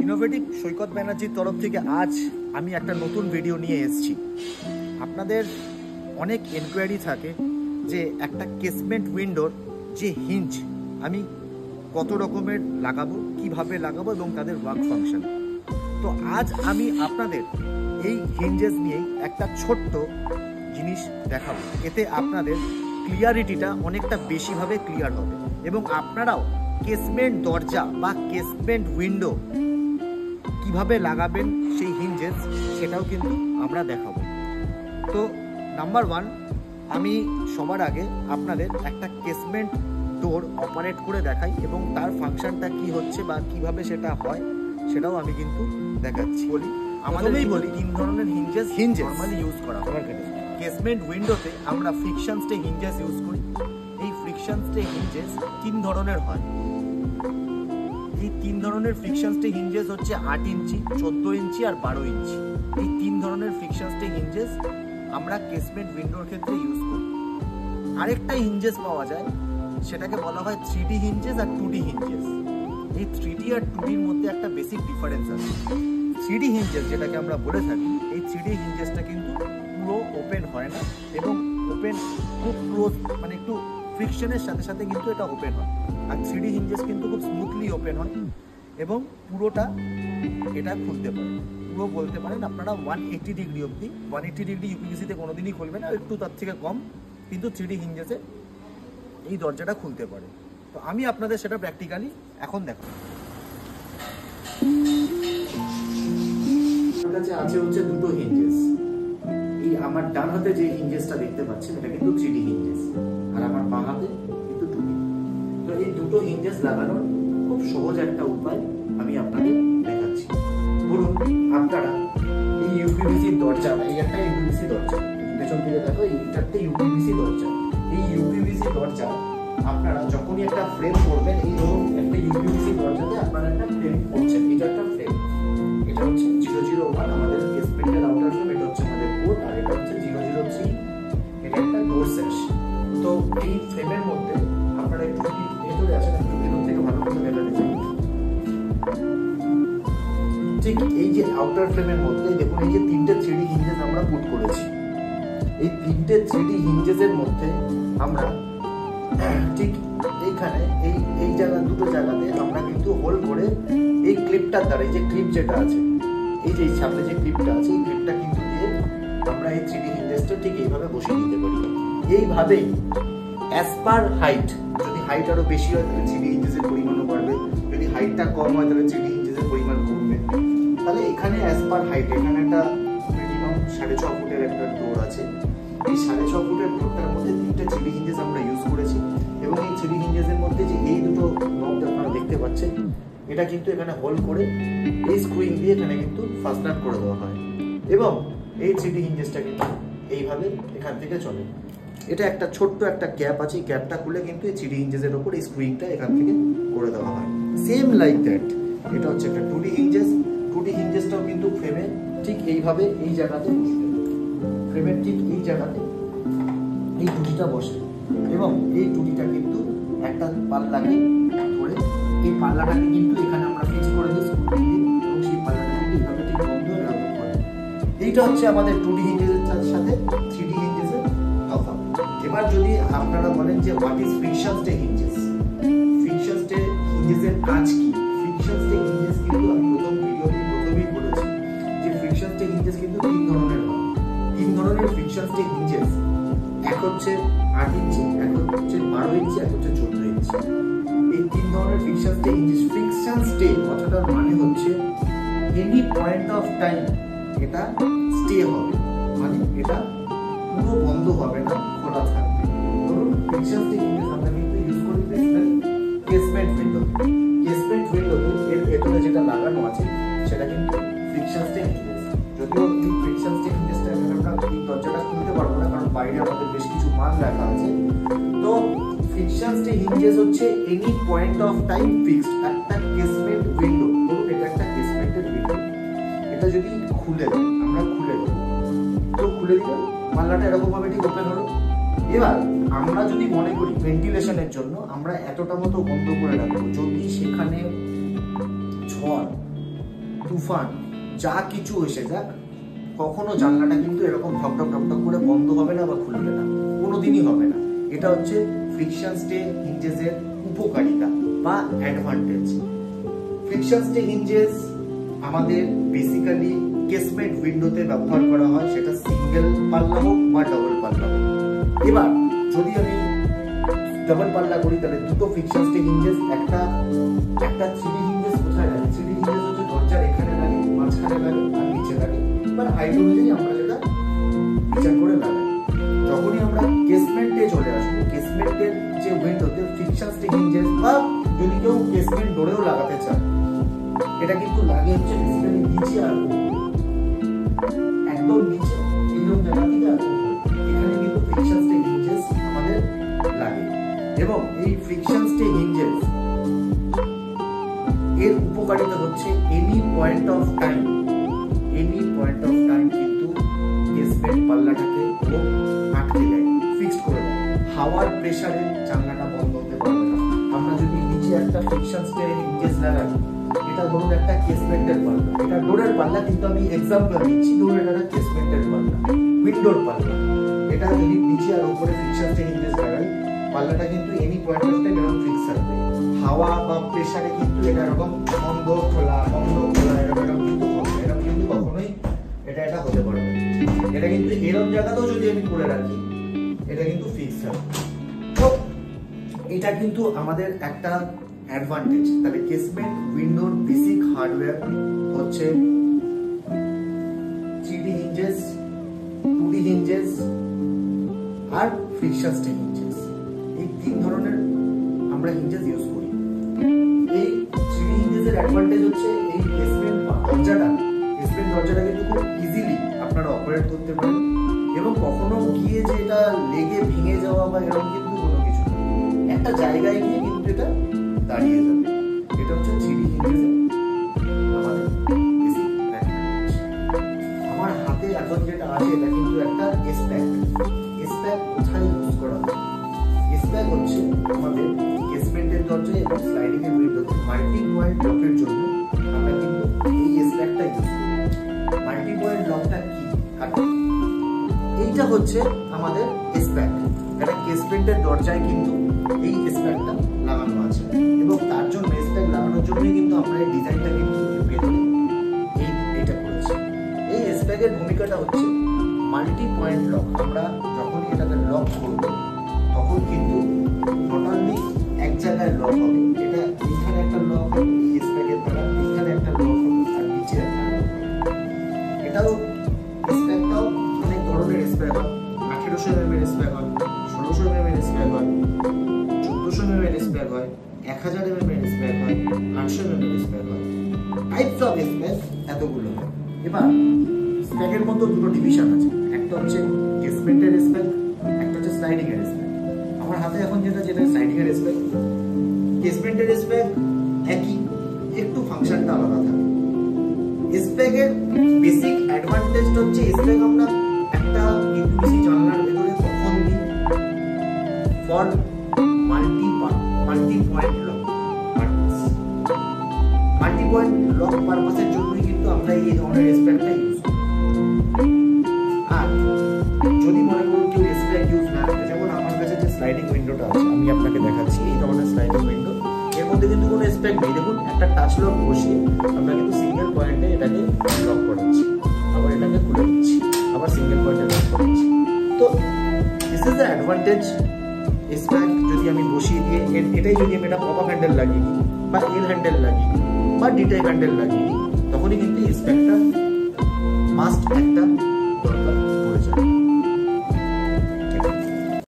Innovative সৈকত ব্যানার্জির তরফ থেকে আজ আমি একটা নতুন ভিডিও নিয়ে এসেছি। আপনাদের অনেক এনকোয়ারি থাকে যে একটা কেসমেন্ট উইন্ডোর যে হিঞ্জ আমি কত রকমের লাগাবো, কিভাবে লাগাবো এবং তাদের ওয়ার্ক ফাংশন। তো আজ আমি আপনাদের এই হিঞ্জেস নিয়েই একটা ছোট্ট জিনিস দেখাবো, এতে আপনাদের ক্লিয়ারিটিটা অনেকটা বেশিভাবে ক্লিয়ার হবে এবং আপনারাও কেসমেন্ট দরজা বা কেসমেন্ট উইন্ডো কিভাবে লাগাবেন সেই হিঞ্জেস সেটাও কিন্তু আমরা দেখাবো। তো নাম্বার 1, আমি সবার আগে আপনাদের একটা কেসমেন্ট ডোর অপারেট করে দেখাই এবং তার ফাংশনটা কি হচ্ছে বা কিভাবে সেটা হয় সেটাও আমি কিন্তু দেখাচ্ছি। আমাদেরই বলি 3 ধরনের হিঞ্জেস নরমালি ইউজ করা হয়। কেসমেন্ট উইন্ডোতে আমরা ফ্রিকশন স্টে হিঞ্জেস ইউজ করি। এই ফ্রিকশন স্টে হিঞ্জেস 3 ধরনের হয়। এই 3 ধরনের ফ্রিকশন স্টে হিঞ্জেস হচ্ছে 8 ইঞ্চি, 14 ইঞ্চি আর 12 ইঞ্চি। এই 3 ধরনের ফ্রিকশন স্টে হিঞ্জেস আমরা কেসমেন্ট উইন্ডোর ক্ষেত্রে ইউজ করি। আরেকটা হিঞ্জেস পাওয়া যায়, সেটাকে বলা হয় 3D হিঞ্জেস আর 2D হিঞ্জেস। এই 3D আর 2Dর মধ্যে একটা বেসিক ডিফারেন্স আছে। 3D হিঞ্জেস যেটাকে আমরা বলে থাকি, এই 3D হিঞ্জেসটা কিন্তু পুরো ওপেন হয় না এবং ওপেন খুব ক্লোজ, মানে একটু ফ্রিকশনের সাথে সাথে কিন্তু এটা ওপেন হয়। আর 3D হিঞ্জেস কিন্তু খুব স্মুথলি ওপেন হয় এবং পুরোটা এটা খুলতে পারে। পুরো বলতে পারেন আপনারা 180 ডিগ্রি অবধি। 180 ডিগ্রি ইউপিভিসিতে কোনোদিনই খুলবে না, একটু তার থেকে কম, কিন্তু 3D হিঞ্জেসে এই দরজাটা খুলতে পারে। তো আমি আপনাদের সেটা প্র্যাকটিক্যালি এখন দেখাবো। আমার কাছে আছে হচ্ছে 2টো হিঞ্জেস। এই আমার ডান হাতে যে হিঞ্জেসটা দেখতে পাচ্ছেন এটা কিন্তু 3D হিঞ্জেস আর আমার বাম হাতে কিন্তু 2D। তো এই 2টো হিঞ্জেস লাগানোর খুব সহজ একটা উপায় আমি আপনাদের দেখাচ্ছি। ধরুন আপনারা এই ইউপিভিসি দরজা, এই একটা ইউপিভিসি দরজা, পেছন থেকে দেখো এইটা একটা ইউপিভিসি দরজা। এই ইউপিভিসি দরজা আপনারা যখনই একটা ফ্রেম করবেন, এই ধরুন একটা ইউপিভিসি দরজাতে আপনারা একটা ফ্রেম করছেন, এটা একটা ফ্রেম, এটা হচ্ছে 001 আমাদের কেসমেন্টের আউটার ফ্রেম, এটা হচ্ছে আমাদের কোড, আর এটা হচ্ছে 003, এটা একটা ডোর স্যাশ। তো এই ফ্রেমের মধ্যে আপনারা একটু ভেতরে আসেন, একটু ভেতর থেকে ভালো করে দেখাতে চাই। ঠিক এই যে আউটার ফ্রেমের মধ্যে দেখুন এই যে 3টে 3D হিঞ্জেস আমরা পুট করেছি। এই 3টে 3D হিঞ্জেসের মধ্যে আমরা ঠিক এইখানে এই জায়গা, দুটো জায়গাতে আমরা কিন্তু হোল করে এই ক্লিপটার দ্বারা, এই যে ক্লিপ যেটা আছে, এই যে সামনে যে ক্লিপটা আছে, এই ক্লিপটা কিন্তু দিয়ে আমরা এই 3D হিঞ্জেসটা ঠিক এইভাবে বসিয়ে দিতে পারি। এইভাবেই অ্যাজ পার হাইট, যদি হাইট আরো বেশি হয় তাহলে 3D হিঞ্জেসের পরিমাণও বাড়বে, যদি হাইটটা কম হয় তাহলে 3D হিঞ্জেসের পরিমাণ কমবে। তাহলে এখানে অ্যাজ পার হাইট, এখানে একটা মিনিমাম 6.5 ফুটের একটা ডোর আছে। এই 6.5 ফুটের ডোরটার মধ্যে 3টে 3D হিঞ্জেস আমরা ইউজ করেছি এবং এই 3D হিঞ্জেসের মধ্যে যে এই দুটো নব আপনারা দেখতে পাচ্ছেন, এটা কিন্তু এখানে হোল করে এই স্ক্রুইং দিয়ে এখানে কিন্তু ফাস্টনার করে দেওয়া হয় এবং এই 3D হিঞ্জেসটা কিন্তু এইভাবে এখান থেকে চলে। এটা একটা ছোট্ট একটা গ্যাপ আছে, এই গ্যাপটা খুলে কিন্তু এই 3D হিঞ্জেসের উপর এই স্ক্রুইংটা এখান থেকে করে দেওয়া হয়। সেম লাইক দ্যাট এটা হচ্ছে একটা 2D হিঞ্জেস। 2D হিঞ্জেসটাও কিন্তু ফ্রেমে ঠিক এইভাবে এই জায়গাতে বসবে, ফ্রেমের ঠিক এই জায়গাতে এই টুটিটা বসে এবং এই টুটিটা কিন্তু একটা পাল্লাকে ধরে, এই পাল্লাটাকে কিন্তু এখানে আমরা ফিক্স করে দিই এবং সেই পাল্লাটা কিন্তু এইভাবে ঠিক বন্ধ হয়ে রাখতে পারে। এইটা হচ্ছে আমাদের 2D হিঞ্জেসের সাথে 3D হিঞ্জেসের তফাৎ। এবার যদি আপনারা বলেন যে what is friction stay hinges, friction stay হিঞ্জেসের কাজ কি? ফ্রিকশন স্টে হিঞ্জেস কিন্তু আমি প্রথমেই বলেছি যে ফ্রিকশন স্টে হিঞ্জেস কিন্তু 3 ধরনের হয়। 3 ধরনের ফ্রিকশন স্টে হিঞ্জেস, এক হচ্ছে 8 ইঞ্চি, এক হচ্ছে 12 ইঞ্চি, এক হচ্ছে 14 ইঞ্চি। এই 3 ধরনের friction stay hinges. Friction stay কথাটার মানে হচ্ছে এনি পয়েন্ট অফ টাইম এটা স্টে হবে, মানে এটা পুরো বন্ধ হবে না, খোলা থাকবে। ধরুন ফ্রিকশন স্টে হিঞ্জেস আমরা কিন্তু ইউজ করি বেসিক্যালি কেসমেন্ট উইন্ডো। কেসমেন্ট উইন্ডোতে এর ভেতরে যেটা লাগানো আছে সেটা কিন্তু ফ্রিকশন স্টে হিঞ্জেস। যদিও এই ফ্রিকশন স্টে হিঞ্জেসটা আমরা এই দরজাটা খুলতে পারবো না, কারণ বাইরে আমাদের বেশ কিছু মাল রাখা আছে। তো ফ্রিকশন স্টে হিঞ্জেস হচ্ছে any point of time fixed. একটা কেসমেন্ট উইন্ডো, ধরুন এটা একটা কেসমেন্টের উইন্ডো, এটা যদি খুলে দেয়, আমরা খুলে দেবো, তো খুলে দিলে পাল্লাটা এরকম ভাবে ঠিক ওপেন হলো। এবার আমরা যদি মনে করি ভেন্টিলেশনের জন্য আমরা এতটা মতো বন্ধ করে রাখবো, যদি সেখানে ঝড় তুফান যা কিছু এসে যাক, কখনো জানলাটা কিন্তু এরকম ঠকঠক ঠকঠক করে বন্ধ হবে না বা খুলবে না, কোনোদিনই হবে না। এটা হচ্ছে ফ্রিকশন স্টে হিঞ্জেসের উপকারিতা বা অ্যাডভান্টেজ। ফ্রিকশন স্টে হিঞ্জেস আমাদের বেসিক্যালি কেসমেন্ট উইন্ডোতে ব্যবহার করা হয়, সেটা সিঙ্গেল পাল্লা হোক বা ডবল পাল্লা হোক। এবার যদি আমি ডবল পাল্লা করি তাহলে দুটো ফ্রিকশন স্টে হিঞ্জেস, একটা থ্রিডি হিঞ্জেস কোথায় লাগে? থ্রিডি হিঞ্জেস হচ্ছে দরজার এখানে লাগে, মাঝখানে লাগে আর নিচে লাগে, এবার হাইট অনুযায়ী আমরা যেটা বিচার করে লাগাই। যখনই আমরা কেসমেন্টে চলে আসবো, কেসমেন্টের যে উইন্ডোতে ফ্রিকশন স্টে হিঞ্জেস বা যদি কেউ কেসমেন্ট ডোরেও লাগাতে চায়, এটা কিন্তু লাগে হচ্ছে বেসিক্যালি নিচে আর একদম নিচে এইরকম জায়গা থেকে আর এখানে কিন্তু ফ্রিকশন স্টে হিঞ্জেস আমাদের লাগে। এবং এই ফ্রিকশন স্টে হিঞ্জেস এর উপকারিতা হচ্ছে এনি পয়েন্ট অফ টাইম কিন্তু কেসমেন্ট পাল্লাটাকে ও আটকে দেয়, ফিক্সড করে দেয়। হাওয়ার প্রেসারে জানলাটা বন্ধ হতে পারবে না। আমরা যদি নিচে একটা ফ্রিকশন স্টে হিঞ্জেস লাগাই, এটা ধরুন একটা কেসমেন্টের পাল্লা, এটা ডোরের পাল্লা, কিন্তু আমি এক্সাম্পল দিচ্ছি, ধরুন এটা কেসমেন্টের পাল্লা, উইন্ডোর পাল্লা। এটা যদি নিচে আর উপরে ফ্রিকশন স্টে হিঞ্জেস লাগাই, পাল্লাটা কিন্তু এনি পয়েন্ট অফ টাইম এরকম ফিক্স থাকবে। হাওয়া বা প্রেসারে কিন্তু এটা এরকম বন্ধ খোলা এরকম কিন্তু হবে, এরকম কিন্তু কখনোই এটা হতে পারবে। এটা কিন্তু এরকম জায়গাতেও যদি আমি করে রাখি, এটা কিন্তু ফিক্স থাকবে। তো এটা কিন্তু আমাদের একটা অ্যাডভান্টেজ। তাহলে কেসমেন্ট উইন্ডোর বেসিক হার্ডওয়্যার হচ্ছে 3D হিঞ্জেস, 2D হিঞ্জেস আর ফ্রিকশন স্টে হিঞ্জেস। এই তিন ধরনের আমরা হিঞ্জেস ইউজ করি। এই 3D হিঞ্জেসের অ্যাডভান্টেজ হচ্ছে এই কেসমেন্ট দরজাটা কিন্তু খুব ইজিলি আপনারা অপারেট করতে পারেন, এবং কখনো গিয়ে যে এটা লেগে ভেঙে যাওয়া বা এরকম কিন্তু কোনো কিছু না, একটা জায়গায় গিয়ে কিন্তু এটা দাঁড়িয়ে যাবে। এটা হচ্ছে 3D হিঞ্জেসের আমাদের বেসিক অ্যাডভান্টেজ। আমার হাতে এখন যেটা আছে এটা কিন্তু একটা স্প্যাক কোথায় ইউজ করা হয়? স্প্যাক হচ্ছে আমাদের কেসমেন্টের দরজায় এবং স্লাইডিং এর উইন্ডোতে মাল্টি পয়েন্ট লকের জন্য আমরা কিন্তু এই স্প্যাকটা ইউজ করি। মাল্টি পয়েন্ট লকটা কি? এইটা হচ্ছে আমাদের স্প্যাক। এটা কেসমেন্টের দরজায় কিন্তু এই স্প্যাকটা লাগানো আছে, এবং তার জন্য স্প্যাক লাগানোর জন্যই কিন্তু আমরা এই ডিজাইনটা কিন্তু ভেতরে এইটা করেছি। এই স্প্যাকের ভূমিকাটা হচ্ছে মাল্টি পয়েন্ট লক। আমরা যখন এটাকে লক করব তখন কিন্তু নট অনলি এক জায়গায় লক হবে, এটা এখানে একটা লক হবে এই স্প্যাকের দ্বারা, এখানে একটা লক হবে আর নিচে একটা লক হবে। এটাও স্প্যাকটাও অনেক ধরনের স্প্যাক হয়। 1800 mm এর স্প্যাক হয়, 1600 mm এর স্প্যাক হয়, 1400 mm এর স্প্যাক হয়, 1000 mm এর স্প্যাক হয়, 800 mm এর স্প্যাক হয়। টাইপস অফ স্প্যাক এতগুলো হয়। এবার স্প্যাকের মধ্যে দুটো ডিভিশন আছে, একটা হচ্ছে কেসমেন্টের স্প্যাক, একটা হচ্ছে স্লাইডিং এর স্প্যাক। আমার হাতে এখন যেটা স্লাইডিং এর স্প্যাক। কেসমেন্টের স্প্যাক একই, একটু ফাংশনটা আলাদা থাকে। স্প্যাকের বেসিক অ্যাডভান্টেজ হচ্ছে স্প্যাক আমরা একটা ইউপিসি জানলার ভেতরে কখন দিই for multi point lock purpose. Multi point lock পারপাসের জন্যই কিন্তু আমরা এই ধরনের স্প্যাকটা ইউজ করি। আর যদি মনে করুন কেউ স্প্যাক ইউজ না করে, যেমন আমার কাছে যে স্লাইডিং উইন্ডোটা আছে আমি আপনাকে দেখাচ্ছি, এই ধরনের স্লাইডিং উইন্ডো, এর মধ্যে কিন্তু কোনো স্প্যাক নেই। দেখুন একটা টাচ লক বসিয়ে আমরা কিন্তু সিঙ্গেল পয়েন্টে এটাকে লক করাচ্ছি, আবার এটাকে খুলে দিচ্ছি, আবার সিঙ্গেল পয়েন্টে লক করাচ্ছি। তো দিস ইজ দ্য অ্যাডভান্টেজ। স্প্যাক যদি আমি বসিয়ে দিয়ে এটাই যদি আমি এটা পপ আপ হ্যান্ডেল লাগিয়ে দিই বা এল হ্যান্ডেল লাগিয়ে দিই বা ডি টাইপ হ্যান্ডেল লাগিয়ে দিই, তখনই কিন্তু স্প্যাকটা মাস্ট একটা দরকার পড়ে যায়।